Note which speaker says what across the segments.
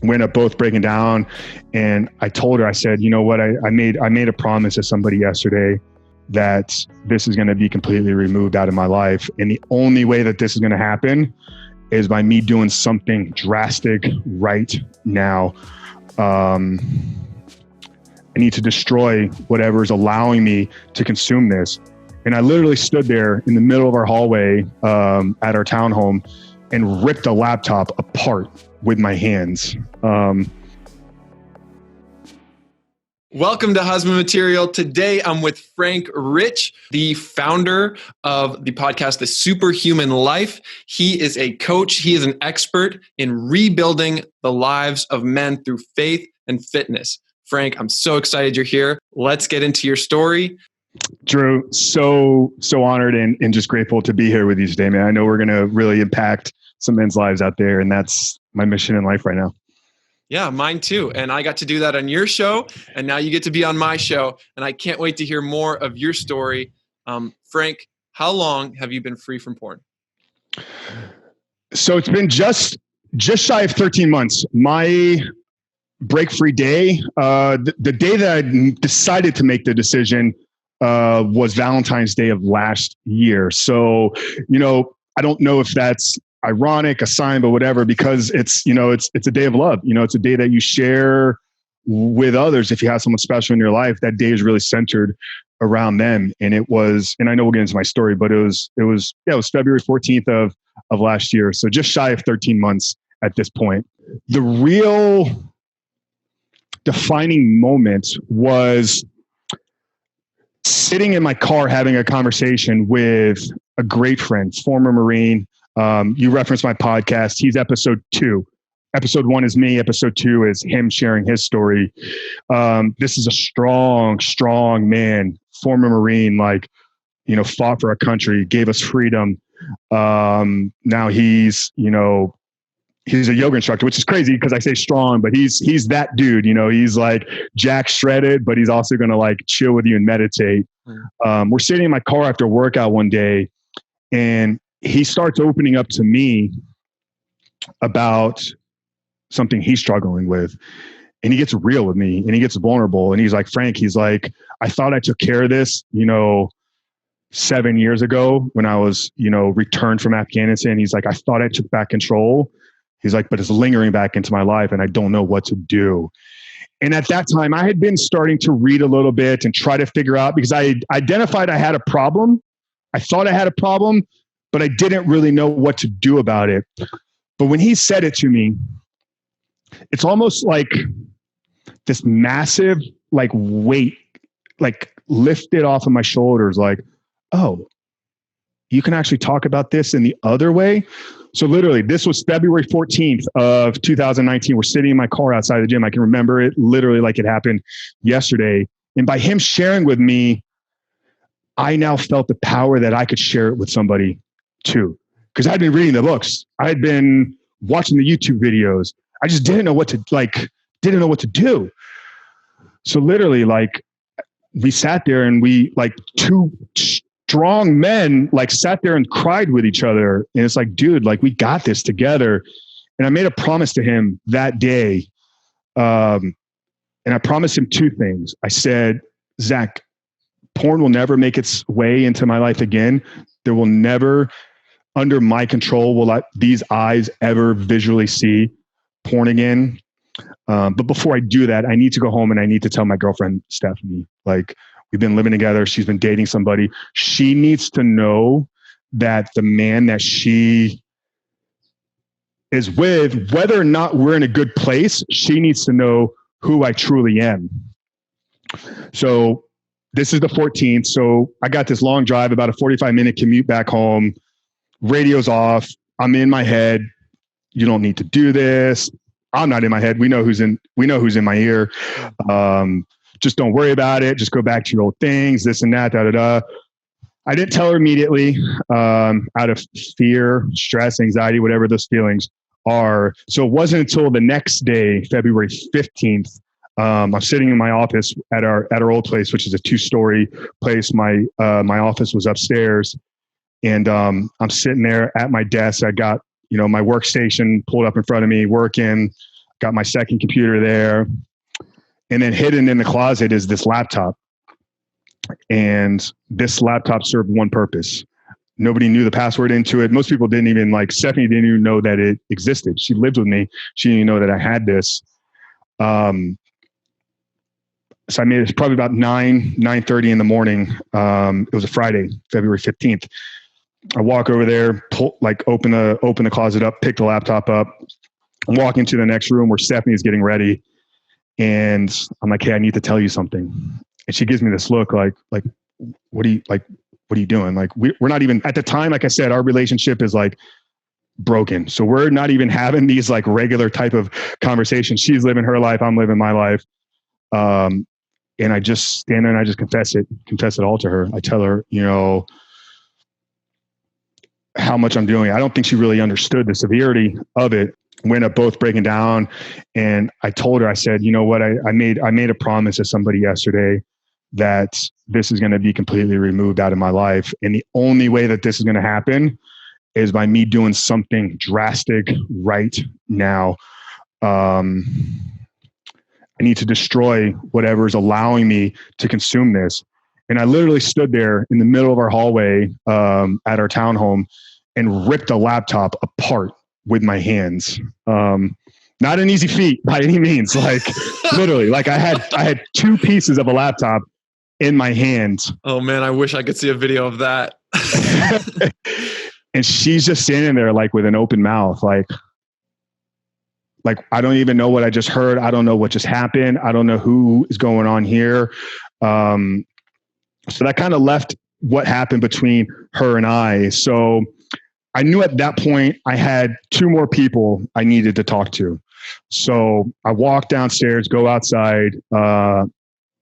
Speaker 1: we ended up both breaking down, and I told her, I said, you know what, I made a promise to somebody yesterday that this is going to be completely removed out of my life. And the only way that this is going to happen is by me doing something drastic right now. I need to destroy whatever is allowing me to consume this. And I literally stood there in the middle of our hallway at our townhome and ripped a laptop apart with my hands.
Speaker 2: Welcome to Husband Material. Today, I'm with Frank Rich, the founder of the podcast, The Superhuman Life. He is a coach. He is an expert in rebuilding the lives of men through faith and fitness. Frank, I'm so excited you're here. Let's get into your story.
Speaker 1: Drew, so honored and just grateful to be here with you today, man. I know we're going to really impact some men's lives out there, and that's my mission in life right now.
Speaker 2: Yeah, mine too. And I got to do that on your show, and now you get to be on my show. And I can't wait to hear more of your story. Frank, how long have you been free from porn?
Speaker 1: So it's been just shy of 13 months. My break-free day, the day that I decided to make the decision was Valentine's Day of last year. So, I don't know if that's ironic, a sign, but whatever, because it's a day of love. It's a day that you share with others. If you have someone special in your life, that day is really centered around them. And it was, and I know we'll get into my story, but it was February 14th of last year. So just shy of 13 months at this point. The real defining moment was sitting in my car having a conversation with a great friend, former Marine. You referenced my podcast. He's episode 2. Episode 1 is me. Episode 2 is him sharing his story. This is a strong man, former Marine, fought for our country, gave us freedom. Now he's a yoga instructor, which is crazy because I say strong, but he's that dude. He's like jack shredded, but he's also going to chill with you and meditate. We're sitting in my car after a workout one day, and he starts opening up to me about something he's struggling with. And he gets real with me, and he gets vulnerable. And he's like, Frank, I thought I took care of this, 7 years ago when I was, returned from Afghanistan. He's like, I thought I took back control. He's like, but it's lingering back into my life and I don't know what to do. And at that time, I had been starting to read a little bit and try to figure out, because I identified I had a problem. I thought I had a problem, but I didn't really know what to do about it. But when he said it to me, it's almost like this massive weight lifted off of my shoulders, oh, you can actually talk about this in the other way. So literally, this was February 14th of 2019. We're sitting in my car outside the gym. I can remember it literally like it happened yesterday. And by him sharing with me, I now felt the power that I could share it with somebody too. Because I'd been reading the books. I'd been watching the YouTube videos. I just didn't know what to do. So literally, we sat there and we, two strong men, sat there and cried with each other. And it's like, dude, we got this together. And I made a promise to him that day. And I promised him 2 things. I said, Zach, porn will never make its way into my life again. There will never, under my control, will these eyes ever visually see porn again. But before I do that, I need to go home and I need to tell my girlfriend, Stephanie, we've been living together. She's been dating somebody. She needs to know that the man that she is with, whether or not we're in a good place, she needs to know who I truly am. So this is the 14th. So I got this long drive, about a 45-minute commute back home. Radio's off. I'm in my head. You don't need to do this. I'm not in my head. We know who's in my ear. Just don't worry about it. Just go back to your old things, this and that, I didn't tell her immediately, out of fear, stress, anxiety, whatever those feelings are. So it wasn't until the next day, February 15th, I'm sitting in my office at our old place, which is a 2-story place. My office was upstairs, and I'm sitting there at my desk. I got, my workstation pulled up in front of me, working. got my second computer there. And then hidden in the closet is this laptop. And this laptop served one purpose. Nobody knew the password into it. Most people didn't even, like Stephanie didn't even know that it existed. She lived with me. She didn't even know that I had this. So I made it probably about 9:30 in the morning. It was a Friday, February 15th. I walk over there, open the closet up, pick the laptop up, and walk into the next room where Stephanie is getting ready. And I'm like, hey, I need to tell you something. And she gives me this look like, what are you doing? Like, we're not even at the time, like I said, our relationship is like broken. So we're not even having these like regular type of conversations. She's living her life. I'm living my life. And I just stand there and I just confess it all to her. I tell her, how much I'm doing. I don't think she really understood the severity of it. We ended up both breaking down, and I told her, I said, you know what? I made a promise to somebody yesterday that this is going to be completely removed out of my life. And the only way that this is going to happen is by me doing something drastic right now. I need to destroy whatever is allowing me to consume this. And I literally stood there in the middle of our hallway at our townhome and ripped a laptop apart with my hands. Not an easy feat by any means. Like literally, like I had two pieces of a laptop in my hands.
Speaker 2: Oh man, I wish I could see a video of that.
Speaker 1: And she's just standing there like with an open mouth, like I don't even know what I just heard. I don't know what just happened. I don't know who is going on here. So that kind of left what happened between her and I. So I knew at that point I had two more people I needed to talk to. So I walked downstairs, go outside.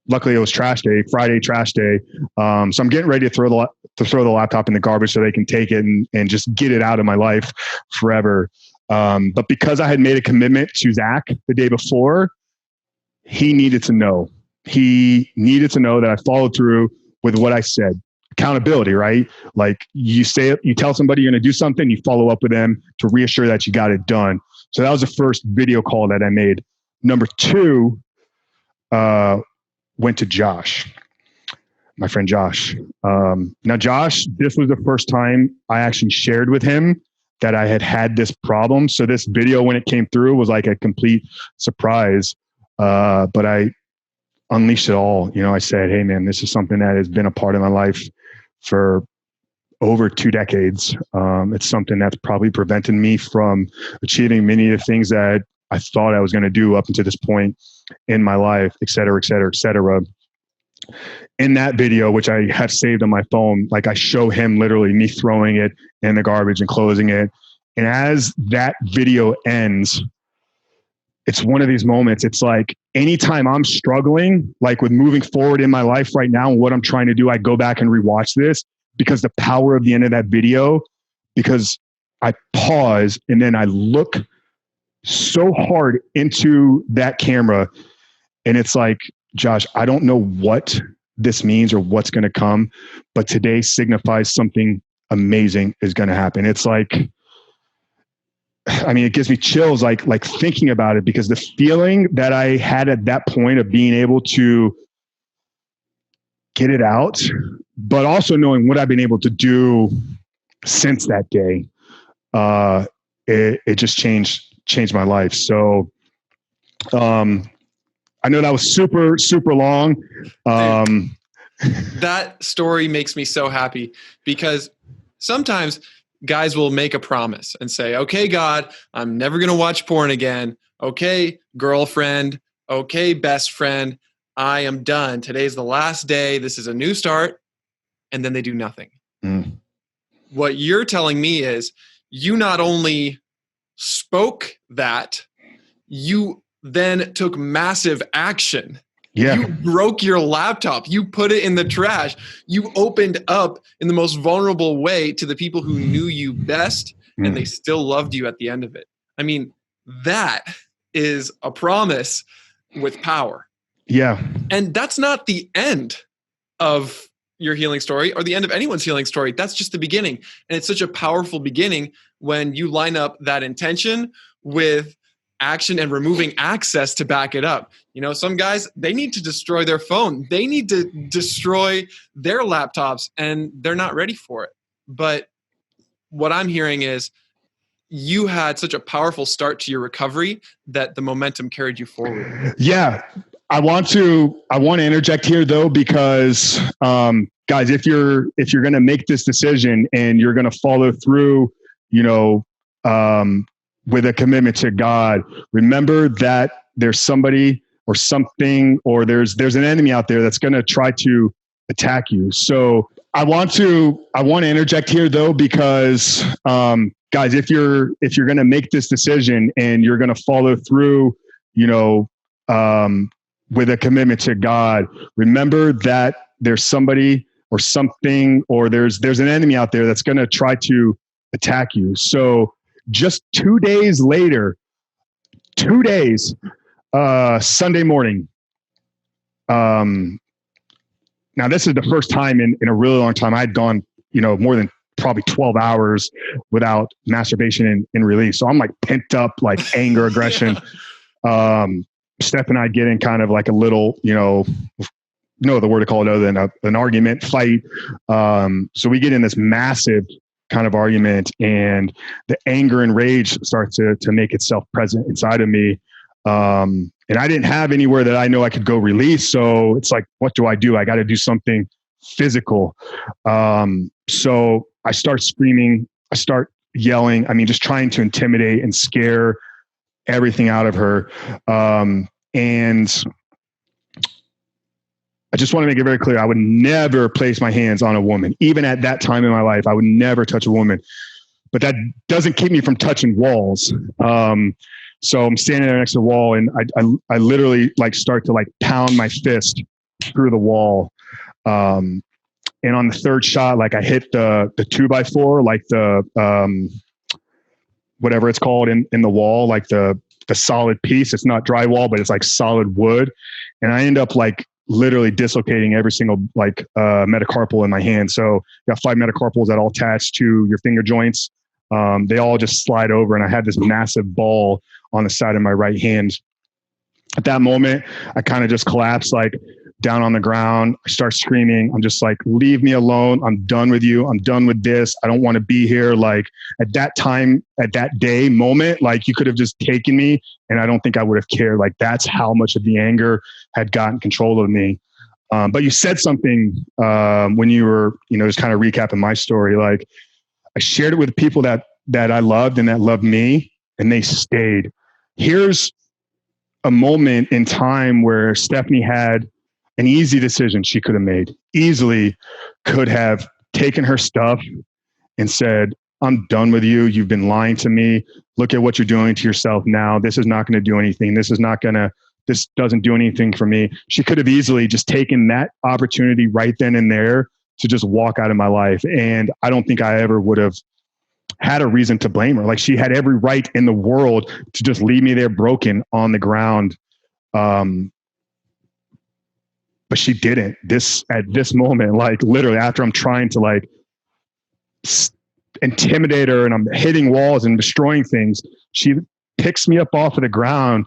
Speaker 1: Luckily it was trash day, Friday trash day. So I'm getting ready to throw the laptop in the garbage so they can take it and just get it out of my life forever. But because I had made a commitment to Zach the day before, he needed to know. He needed to know that I followed through with what I said. Accountability, right? Like you tell somebody you're going to do something, you follow up with them to reassure that you got it done. So that was the first video call that I made. Number two, went to Josh, my friend Josh. Now Josh, this was the first time I actually shared with him that I had this problem. So this video, when it came through, was like a complete surprise. But I unleashed it all. I said, hey man, this is something that has been a part of my life for over 2 decades. It's something that's probably prevented me from achieving many of the things that I thought I was going to do up until this point in my life, et cetera, et cetera, et cetera. In that video, which I have saved on my phone, like I show him literally me throwing it in the garbage and closing it. And as that video ends, it's one of these moments. It's like anytime I'm struggling, like with moving forward in my life right now and what I'm trying to do, I go back and rewatch this because the power of the end of that video, because I pause and then I look so hard into that camera. And it's like, Josh, I don't know what this means or what's going to come, but today signifies something amazing is going to happen. It's like, I mean, it gives me chills, like thinking about it, because the feeling that I had at that point of being able to get it out, but also knowing what I've been able to do since that day, it just changed my life. So, I know that was super, super long.
Speaker 2: That story makes me so happy because sometimes guys will make a promise and say, okay, God, I'm never going to watch porn again. Okay, girlfriend. Okay, best friend. I am done. Today's the last day. This is a new start. And then they do nothing. Mm. What you're telling me is you not only spoke that, you then took massive action.
Speaker 1: Yeah.
Speaker 2: You broke your laptop. You put it in the trash. You opened up in the most vulnerable way to the people who knew you best, and they still loved you at the end of it. I mean, that is a promise with power.
Speaker 1: Yeah.
Speaker 2: And that's not the end of your healing story or the end of anyone's healing story. That's just the beginning. And it's such a powerful beginning when you line up that intention with action and removing access to back it up. Some guys, they need to destroy their phone. They need to destroy their laptops, and they're not ready for it. But what I'm hearing is you had such a powerful start to your recovery that the momentum carried you forward.
Speaker 1: Yeah. I want to interject here though, because guys, if you're going to make this decision and you're going to follow through, with a commitment to God, remember that there's somebody or something, or there's an enemy out there that's going to try to attack you. So I want to interject here though, because guys, if you're going to make this decision and you're going to follow through, with a commitment to God, remember that there's somebody or something, or there's an enemy out there that's going to try to attack you. So just 2 days later, Sunday morning. Now this is the first time in a really long time I'd gone, more than probably 12 hours without masturbation and release. So I'm like pent up, like anger, aggression. Yeah. Steph and I get in kind of like a little, no other word to call it other than an argument, fight. So we get in this massive kind of argument, and the anger and rage starts to make itself present inside of me. And I didn't have anywhere that I know I could go release. So it's like, what do? I got to do something physical. So I start screaming, I start yelling. I mean, just trying to intimidate and scare everything out of her. And I just want to make it very clear. I would never place my hands on a woman. Even at that time in my life, I would never touch a woman, but that doesn't keep me from touching walls. So I'm standing there next to the wall, and I literally like start to like pound my fist through the wall. And on the third shot, like I hit the 2x4, like the, whatever it's called in the wall, like the solid piece. It's not drywall, but it's like solid wood. And I end up like literally dislocating every single like metacarpal in my hand. So you got 5 metacarpals that all attach to your finger joints. They all just slide over, and I had this massive ball on the side of my right hand. At that moment, I kind of just collapsed, like down on the ground. I start screaming. I'm just like, leave me alone. I'm done with you. I'm done with this. I don't want to be here. Like at that time, at that day moment, like you could have just taken me, and I don't think I would have cared. Like that's how much of the anger had gotten control of me. But you said something when you were, just kind of recapping my story. Like I shared it with people that I loved and that loved me, and they stayed. Here's a moment in time where Stephanie had an easy decision she could have made. Easily could have taken her stuff and said, I'm done with you. You've been lying to me. Look at what you're doing to yourself now. This is not going to do anything. This doesn't do anything for me. She could have easily just taken that opportunity right then and there to just walk out of my life. And I don't think I ever would have had a reason to blame her. Like she had every right in the world to just leave me there broken on the ground. But she didn't. At this moment, like literally after I'm trying to like intimidate her and I'm hitting walls and destroying things, she picks me up off of the ground.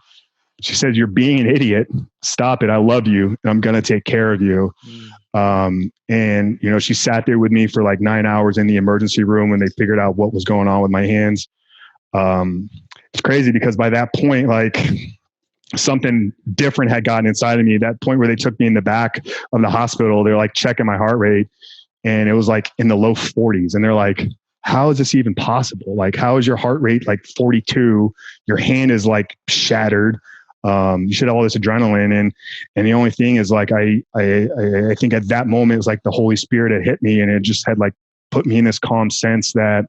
Speaker 1: She said, "You're being an idiot. Stop it. I love you. And I'm going to take care of you." And, she sat there with me for like 9 hours in the emergency room when they figured out what was going on with my hands. It's crazy because by that point, like something different had gotten inside of me. That point where they took me in the back of the hospital, they're like checking my heart rate, and it was like in the low 40s. And they're like, how is this even possible? Like, how is your heart rate like 42? Your hand is like shattered. You should have all this adrenaline. And the only thing is like, I think at that moment, it was like the Holy Spirit had hit me, and it just had like put me in this calm sense that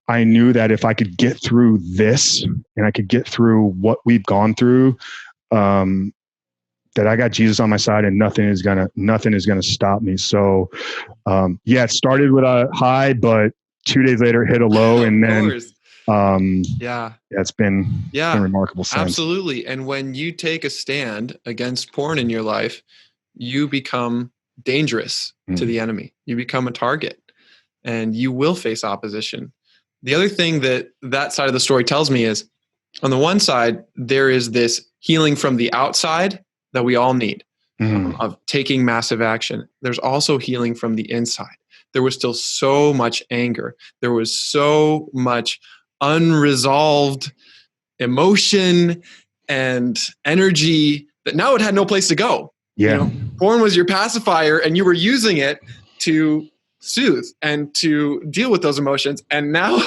Speaker 1: I knew that if I could get through this and I could get through what we've gone through, that I got Jesus on my side, and nothing is gonna stop me. So, it started with a high, but 2 days later it hit a low, and then, it's been remarkable since.
Speaker 2: Absolutely. And when you take a stand against porn in your life, you become dangerous to the enemy. You become a target, and you will face opposition. The other thing that side of the story tells me is on the one side, there is this healing from the outside that we all need, of taking massive action. There's also healing from the inside. There was still so much anger. There was so much unresolved emotion and energy that now it had no place to go.
Speaker 1: Yeah.
Speaker 2: Porn was your pacifier, and you were using it to soothe and to deal with those emotions. And now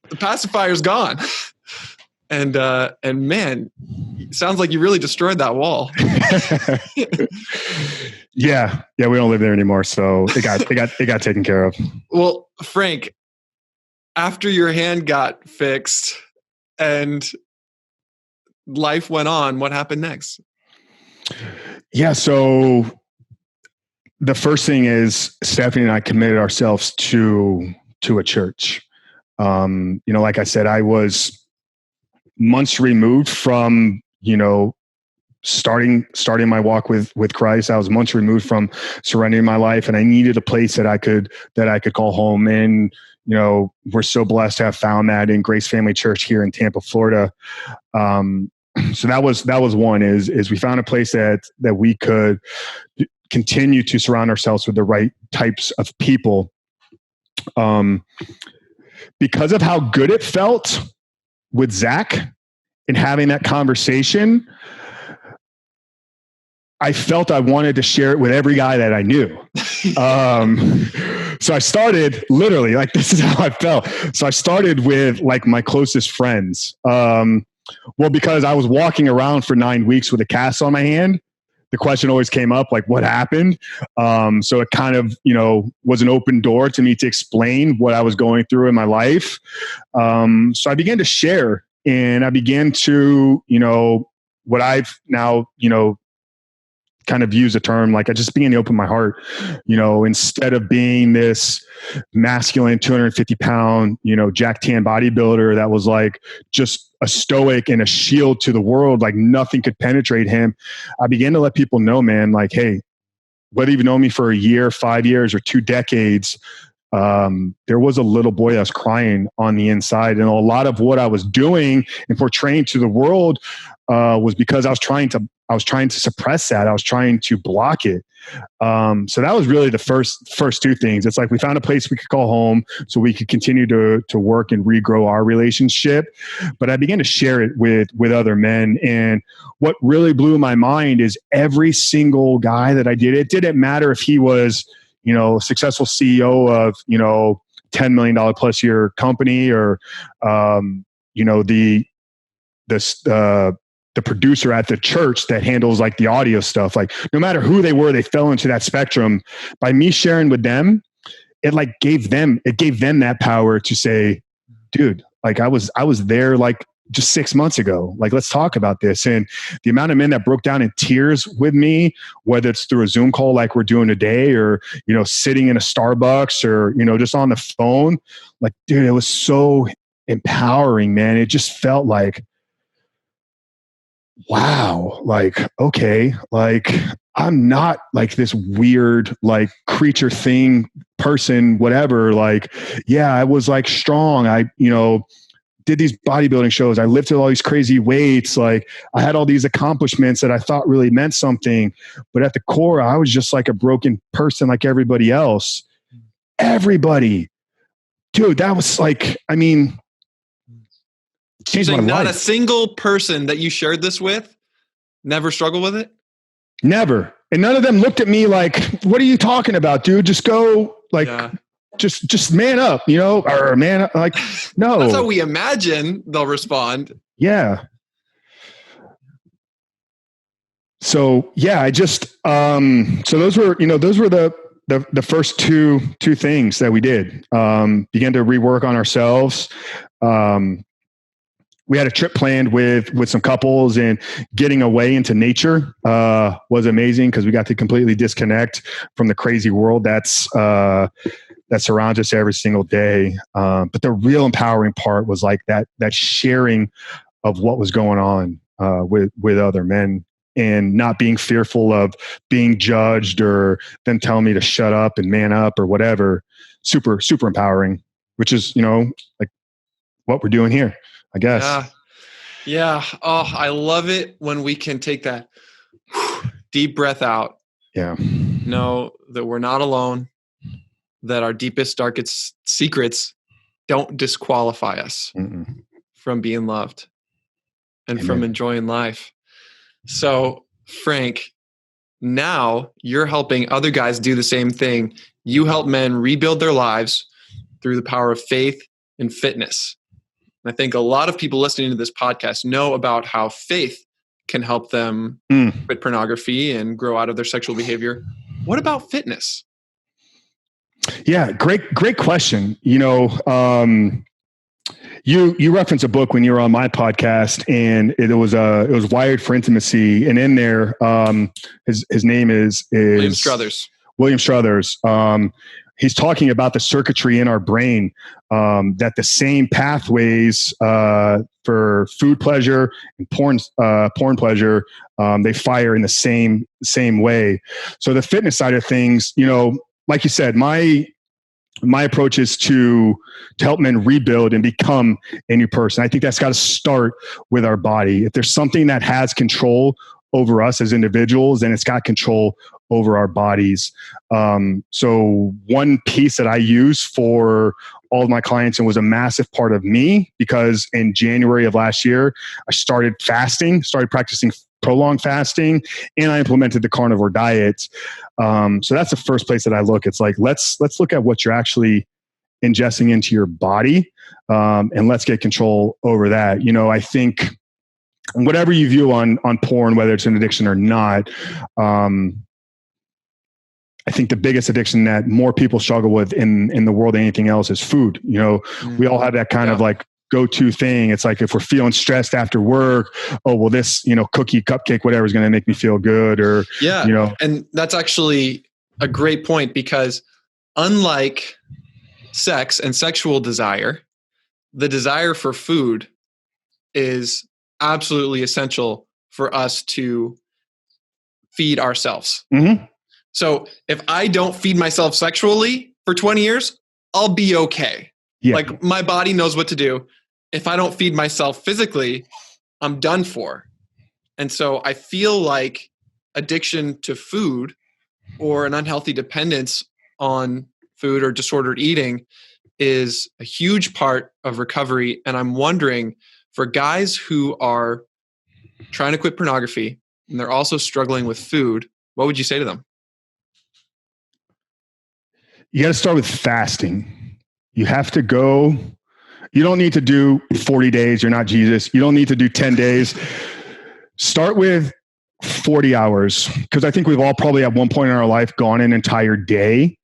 Speaker 2: the pacifier's gone. And man, it sounds like you really destroyed that wall.
Speaker 1: Yeah. We don't live there anymore, so it got taken care of.
Speaker 2: Well, Frank, after your hand got fixed and life went on, what happened next?
Speaker 1: Yeah. So the first thing is Stephanie and I committed ourselves to a church. Like I said, I was months removed from, starting my walk with Christ. I was months removed from surrendering my life, and I needed a place that I could call home. And, we're so blessed to have found that in Grace Family Church here in Tampa, Florida. So that was one is we found a place that we could continue to surround ourselves with the right types of people. Because of how good it felt with Zach and having that conversation, I felt I wanted to share it with every guy that I knew. So I started literally, like, this is how I felt. So I started with like my closest friends. Well, because I was walking around for 9 weeks with a cast on my hand, the question always came up, like, what happened? So it kind of, was an open door to me to explain what I was going through in my life. So I began to share, and I began to, what I've now, kind of use a term, like I just began to open my heart, instead of being this masculine 250 pound, Jack Tan bodybuilder that was like just a stoic and a shield to the world, like nothing could penetrate him. I began to let people know, man, like, hey, whether you've known me for a year, 5 years, or 2 decades, there was a little boy that was crying on the inside. And a lot of what I was doing and portraying to the world was because I was trying to suppress that. I was trying to block it. So that was really the first 2 things. It's like we found a place we could call home so we could continue to work and regrow our relationship. But I began to share it with other men. And what really blew my mind is every single guy that I did, it didn't matter if he was, successful CEO of, $10 million plus year company, or, the producer at the church that handles like the audio stuff. Like no matter who they were, they fell into that spectrum. By me sharing with them, it gave them that power to say, dude, like I was there like just 6 months ago. Like, let's talk about this. And the amount of men that broke down in tears with me, whether it's through a Zoom call like we're doing today, or, sitting in a Starbucks, or, just on the phone, like, dude, it was so empowering, man. It just felt like, wow, like, okay, like I'm not like this weird, like creature thing person, whatever. Like, yeah, I was like strong. I, did these bodybuilding shows. I lifted all these crazy weights. Like I had all these accomplishments that I thought really meant something. But at the core, I was just like a broken person like everybody else. Everybody. Dude, that was like, I mean, changed my life.
Speaker 2: Not a single person that you shared this with never struggled with it?
Speaker 1: Never. And none of them looked at me like, what are you talking about, dude? Just go, like, just man up, or man up. Like, no.
Speaker 2: That's how we imagine they'll respond.
Speaker 1: Yeah. So yeah, I just, so those were the first two things that we did. Began to rework on ourselves. We had a trip planned with some couples, and getting away into nature was amazing because we got to completely disconnect from the crazy world that surrounds us every single day. But the real empowering part was like that sharing of what was going on with other men, and not being fearful of being judged or them telling me to shut up and man up or whatever. Super, super empowering, which is, like what we're doing here, I guess.
Speaker 2: Yeah. Yeah. Oh, I love it when we can take that deep breath out.
Speaker 1: Yeah.
Speaker 2: Know that we're not alone, that our deepest, darkest secrets don't disqualify us
Speaker 1: Mm-mm.
Speaker 2: from being loved and
Speaker 1: Amen.
Speaker 2: from enjoying life. So, Frank, now you're helping other guys do the same thing. You help men rebuild their lives through the power of faith and fitness. And I think a lot of people listening to this podcast know about how faith can help them quit pornography and grow out of their sexual behavior. What about fitness?
Speaker 1: Yeah, great question. You referenced a book when you were on my podcast, and it was Wired for Intimacy, and in there, his name is
Speaker 2: William Struthers.
Speaker 1: William Struthers. He's talking about the circuitry in our brain, that the same pathways for food pleasure and porn pleasure, they fire in the same way. So the fitness side of things, like you said, my approach is to help men rebuild and become a new person. I think that's got to start with our body. If there's something that has control over us as individuals, then it's got control over our bodies. So one piece that I use for all of my clients, and was a massive part of me, because in January of last year, I started practicing prolonged fasting, and I implemented the carnivore diet. So that's the first place that I look. It's like, let's look at what you're actually ingesting into your body, and let's get control over that. I think whatever you view on porn, whether it's an addiction or not, I think the biggest addiction that more people struggle with in the world than anything else is food. We all have that kind of like go-to thing. It's like, if we're feeling stressed after work, oh, well, this, cookie, cupcake, whatever is going to make me feel good, or,
Speaker 2: And that's actually a great point, because unlike sex and sexual desire, the desire for food is absolutely essential for us to feed ourselves.
Speaker 1: Mm-hmm.
Speaker 2: So if I don't feed myself sexually for 20 years, I'll be okay. Yeah. Like, my body knows what to do. If I don't feed myself physically, I'm done for. And so I feel like addiction to food, or an unhealthy dependence on food or disordered eating, is a huge part of recovery. And I'm wondering, for guys who are trying to quit pornography and they're also struggling with food, what would you say to them?
Speaker 1: You got to start with fasting. You have to go. You don't need to do 40 days. You're not Jesus. You don't need to do 10 days. Start with 40 hours, because I think we've all probably at one point in our life gone an entire day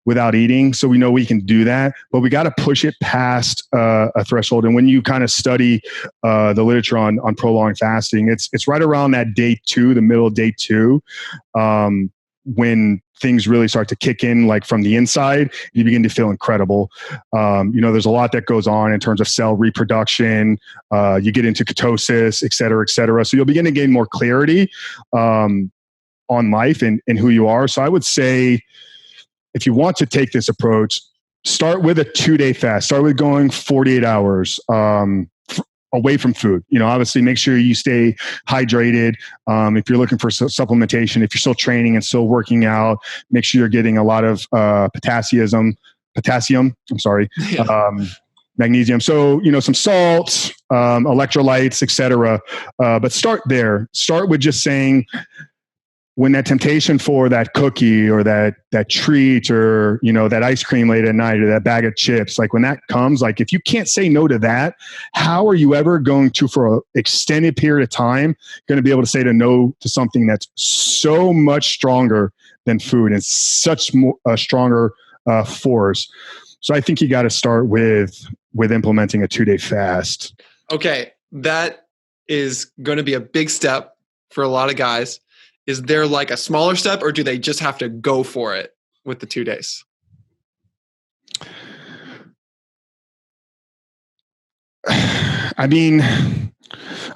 Speaker 1: without eating. So we know we can do that, but we got to push it past a threshold. And when you kind of study the literature on prolonged fasting, it's right around that day 2, the middle of day 2, when things really start to kick in, like from the inside, you begin to feel incredible. There's a lot that goes on in terms of cell reproduction. You get into ketosis, et cetera, et cetera. So you'll begin to gain more clarity on life and who you are. So I would say, if you want to take this approach, start with a 2-day fast. Start with going 48 hours away from food. Obviously make sure you stay hydrated. If you're looking for supplementation, if you're still training and still working out, make sure you're getting a lot of potassium, magnesium. So, some salt, electrolytes, etc. But start there. Start with just saying, when that temptation for that cookie or that treat, or, that ice cream late at night, or that bag of chips, like when that comes, like if you can't say no to that, how are you ever going to, for an extended period of time, going to be able to say no to something that's so much stronger than food and such a stronger force? So I think you got to start with implementing a 2-day fast.
Speaker 2: Okay. That is going to be a big step for a lot of guys. Is there like a smaller step, or do they just have to go for it with the 2 days?
Speaker 1: I mean,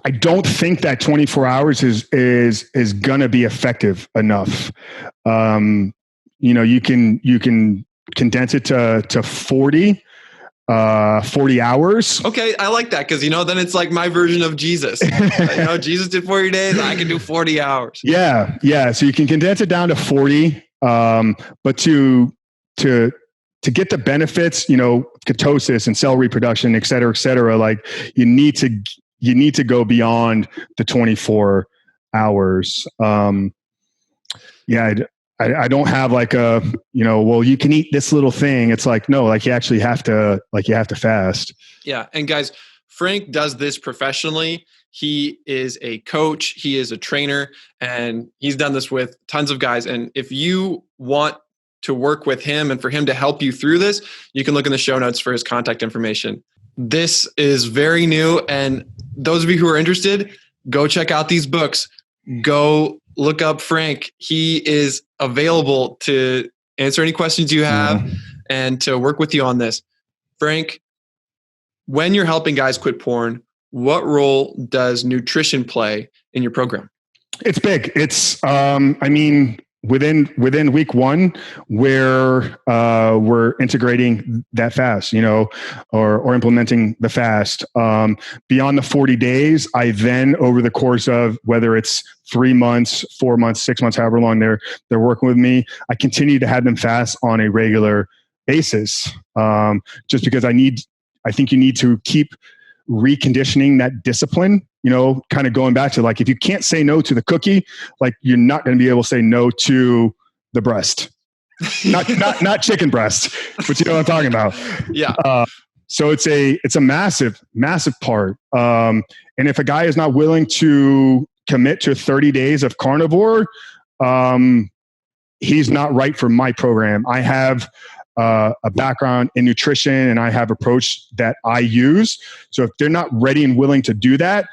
Speaker 1: I don't think that 24 hours is gonna be effective enough. You can condense it to 40. 40 hours.
Speaker 2: Okay, I like that because, then it's like my version of Jesus. Jesus did 40 days. I can do 40 hours.
Speaker 1: Yeah. So you can condense it down to 40, but to get the benefits, ketosis and cell reproduction, et cetera, like you need to go beyond the 24 hours. I don't have like well, you can eat this little thing. It's like, no, like you actually have to fast.
Speaker 2: Yeah. And guys, Frank does this professionally. He is a coach. He is a trainer, and he's done this with tons of guys. And if you want to work with him and for him to help you through this, you can look in the show notes for his contact information. This is very new. And those of you who are interested, go check out these books. Go look up Frank. He is available to answer any questions you have and to work with you on this. Frank, when you're helping guys quit porn, what role does nutrition play in your program?
Speaker 1: It's big. It's, within week 1, where we're integrating that fast, or implementing the fast. Beyond the 40 days, I then, over the course of whether it's 3 months, 4 months, 6 months, however long they're working with me, I continue to have them fast on a regular basis. Just because I think you need to keep reconditioning that discipline, kind of going back to, like, if you can't say no to the cookie, like, you're not going to be able to say no to the breast, not chicken breast, but you know what I'm talking about.
Speaker 2: Yeah.
Speaker 1: So it's a massive part. And if a guy is not willing to commit to 30 days of carnivore, he's not right for my program. I have a background in nutrition, and I have approach that I use. So if they're not ready and willing to do that,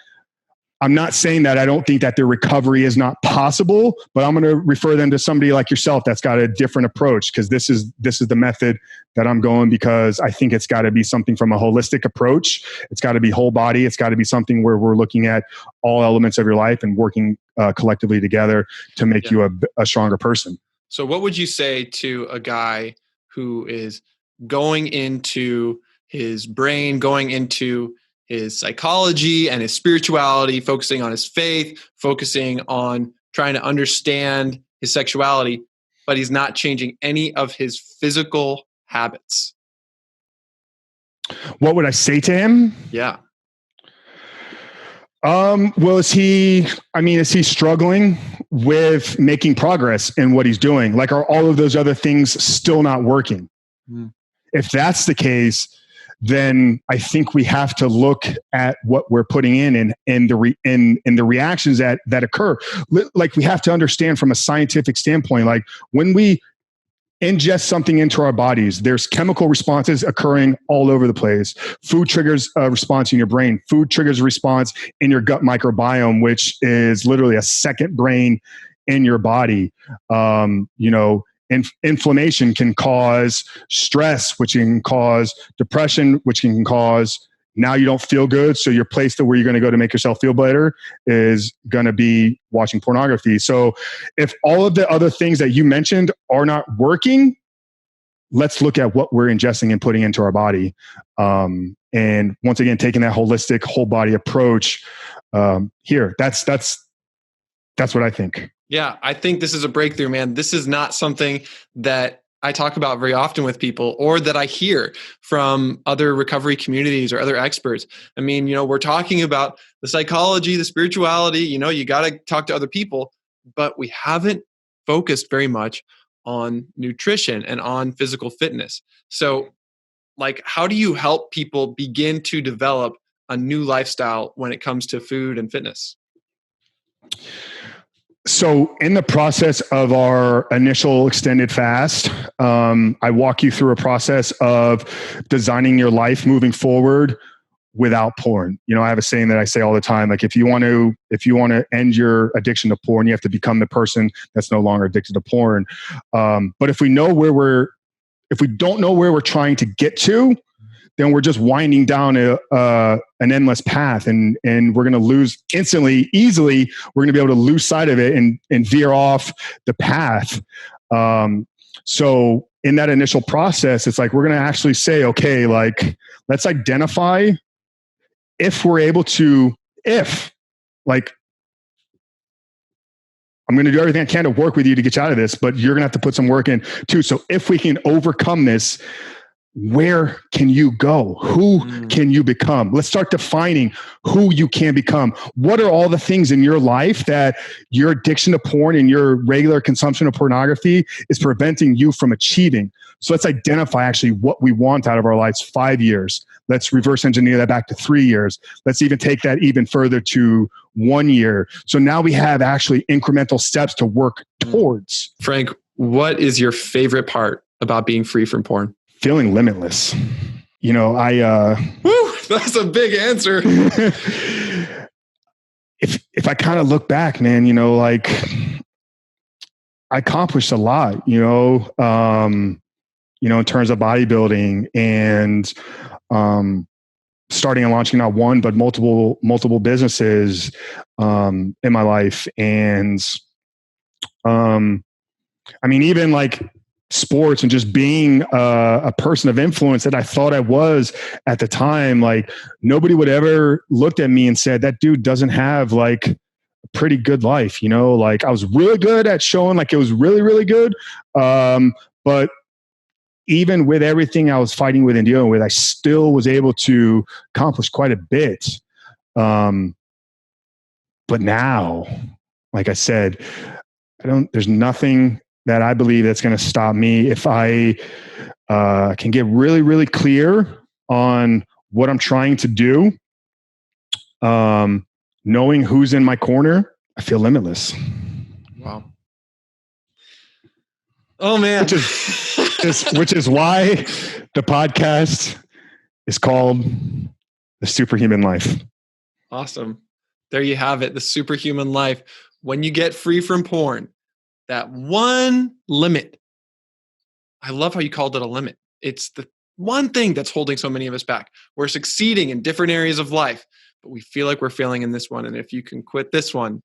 Speaker 1: I'm not saying that I don't think that their recovery is not possible, but I'm going to refer them to somebody like yourself that's got a different approach, because this is the method that I'm going, because I think it's got to be something from a holistic approach. It's got to be whole body. It's got to be something where we're looking at all elements of your life and working collectively together to make you a stronger person.
Speaker 2: So what would you say to a guy who is going into his brain, going into his psychology and his spirituality, focusing on his faith, focusing on trying to understand his sexuality, but he's not changing any of his physical habits?
Speaker 1: What would I say to him?
Speaker 2: Yeah.
Speaker 1: Well, is he struggling with making progress in what he's doing? Like, are all of those other things still not working? If that's the case, then I think we have to look at what we're putting in the reactions that occur. Like, we have to understand from a scientific standpoint, like, when we ingest something into our bodies, there's chemical responses occurring all over the place. Food triggers a response in your brain. Food triggers a response in your gut microbiome, which is literally a second brain in your body. Inflammation can cause stress, which can cause depression, which can cause, now you don't feel good. So your place to where you're going to go to make yourself feel better is going to be watching pornography. So if all of the other things that you mentioned are not working, let's look at what we're ingesting and putting into our body. And once again, taking that holistic whole body approach here, that's what I think.
Speaker 2: Yeah, I think this is a breakthrough, man. This is not something that I talk about very often with people, or that I hear from other recovery communities or other experts. I mean, we're talking about the psychology, the spirituality, you got to talk to other people, but we haven't focused very much on nutrition and on physical fitness. So, like, how do you help people begin to develop a new lifestyle when it comes to food and fitness?
Speaker 1: So in the process of our initial extended fast, I walk you through a process of designing your life moving forward without porn. I have a saying that I say all the time, like, if you want to end your addiction to porn, you have to become the person that's no longer addicted to porn. But if we don't know where we're trying to get to, then we're just winding down an endless path, and we're going to lose easily. We're going to be able to lose sight of it and veer off the path. So in that initial process, it's like, we're going to actually say, okay, like, let's identify if we're able to, like, I'm going to do everything I can to work with you to get you out of this, but you're going to have to put some work in too. So if we can overcome this, where can you go? Who can you become? Let's start defining who you can become. What are all the things in your life that your addiction to porn and your regular consumption of pornography is preventing you from achieving? So let's identify actually what we want out of our lives. 5 years. Let's reverse engineer that back to 3 years. Let's even take that even further to 1 year. So now we have actually incremental steps to work towards.
Speaker 2: Frank, what is your favorite part about being free from porn?
Speaker 1: Feeling limitless. You know,
Speaker 2: Woo, that's a big answer.
Speaker 1: If I kind of look back, man, you know, like, I accomplished a lot, you know, in terms of bodybuilding and starting and launching not one, but multiple businesses in my life. And I mean, even like sports and just being a person of influence that I thought I was at the time, like, nobody would ever looked at me and said, that dude doesn't have like a pretty good life. You know, like, I was really good at showing like it was really, really good. But even with everything I was fighting with and dealing with, I still was able to accomplish quite a bit. But now, like I said, there's nothing that I believe that's going to stop me if I can get really, really clear on what I'm trying to do. Knowing who's in my corner, I feel limitless.
Speaker 2: Wow. Oh man.
Speaker 1: Which is why the podcast is called The Superhuman Life.
Speaker 2: Awesome. There you have it. The Superhuman Life. When you get free from porn, that one limit. I love how you called it a limit. It's the one thing that's holding so many of us back. We're succeeding in different areas of life, but we feel like we're failing in this one. And if you can quit this one,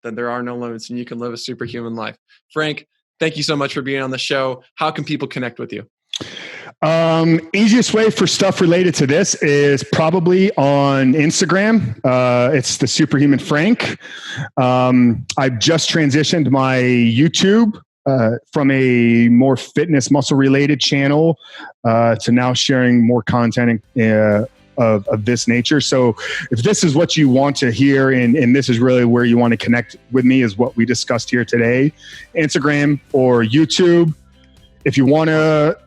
Speaker 2: then there are no limits and you can live a superhuman life. Frank, thank you so much for being on the show. How can people connect with you?
Speaker 1: Easiest way for stuff related to this is probably on Instagram. It's the Superhuman Frank. I've just transitioned my YouTube from a more fitness muscle related channel to now sharing more content of this nature. So if this is what you want to hear and this is really where you want to connect with me, is what we discussed here today, Instagram or YouTube. If you want to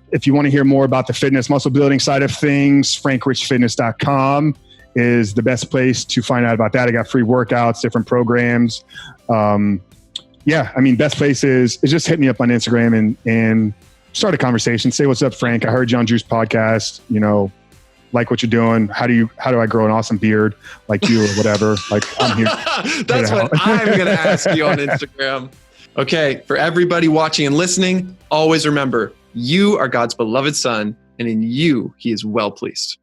Speaker 1: hear more about the fitness muscle building side of things, frankrichfitness.com is the best place to find out about that. I got free workouts, different programs. Best place is just hit me up on Instagram and start a conversation. Say, what's up, Frank? I heard you on Drew's podcast, like what you're doing. How do I grow an awesome beard like you or whatever? Like, I'm here.
Speaker 2: That's what I'm going to ask you on Instagram. Okay. For everybody watching and listening, always remember, you are God's beloved son, and in you, he is well pleased.